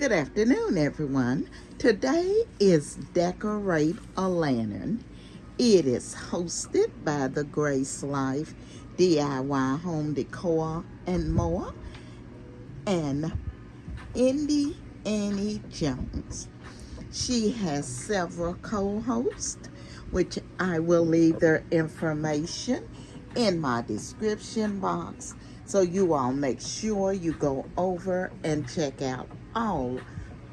Good afternoon, everyone. Today is Decorate a Lantern. It is hosted by the Grace Life DIY Home Decor and more, and Indy Annie Jones. She has several co-hosts, which I will leave their information in my description box. So you all make sure you go over and check out all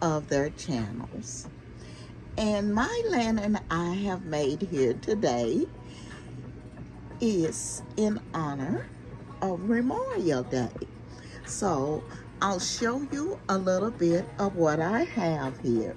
of their channels. And my lantern I have made here today is in honor of Memorial Day. So I'll show you a little bit of what I have here.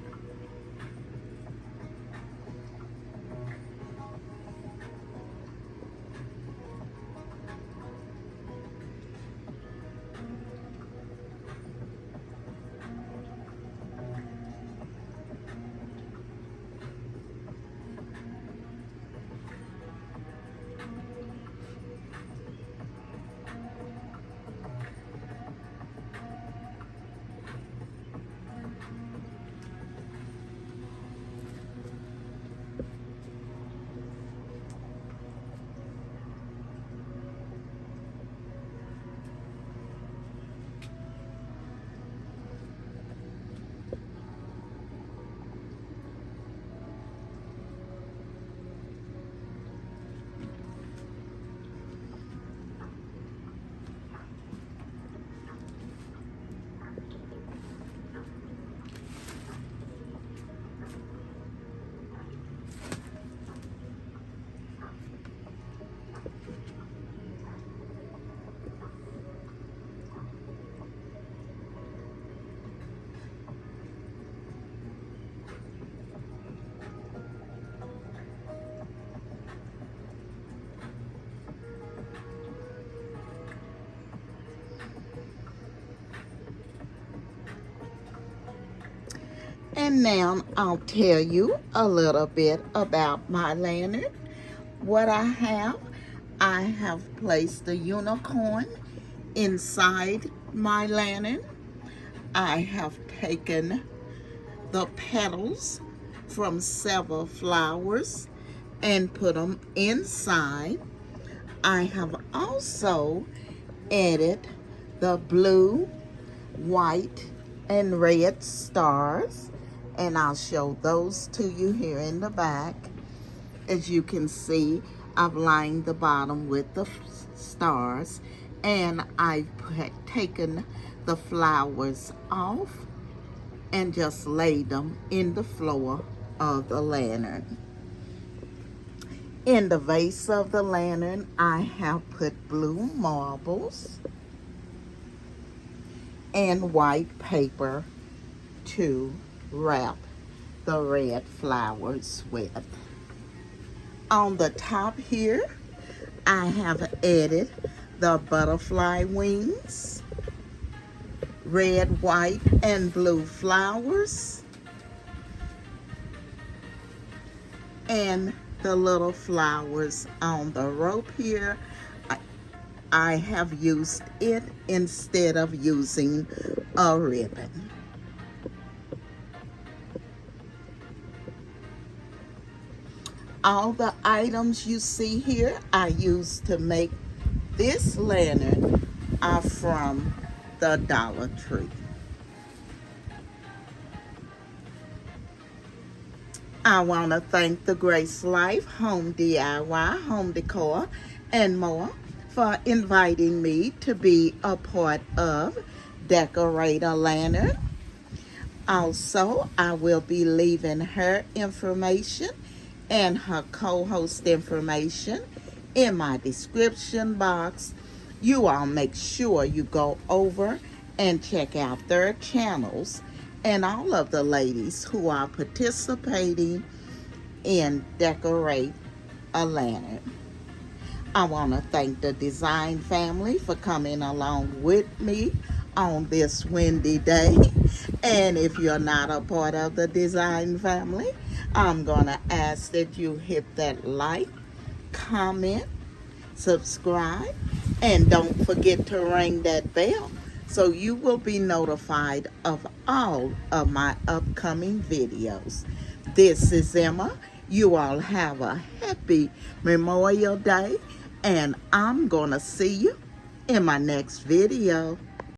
And now I'll tell you a little bit about my lantern. What I have placed a unicorn inside my lantern. I have taken the petals from several flowers and put them inside. I have also added the blue, white, and red stars, and I'll show those to you here in the back. As you can see, I've lined the bottom with the stars, and I've taken the flowers off and just laid them in the floor of the lantern. In the vase of the lantern, I have put blue marbles and white paper to wrap the red flowers with. On the top here, I have added the butterfly wings, red, white, and blue flowers, and the little flowers on the rope here. I have used it instead of using a ribbon. All the items you see here I used to make this lantern are from the Dollar Tree. I want to thank the Grace Life Home DIY, Home Decor, and more for inviting me to be a part of Decorate a Lantern. Also, I will be leaving her information and her co-host information in my description box. You all make sure you go over and check out their channels and all of the ladies who are participating in Decorate a Lantern. I want to thank the design family for coming along with me on this windy day. And if you're not a part of the design family, I'm going to ask that you hit that like, comment, subscribe, and don't forget to ring that bell so you will be notified of all of my upcoming videos. This is Emma. You all have a happy Memorial Day, and I'm gonna see you in my next video.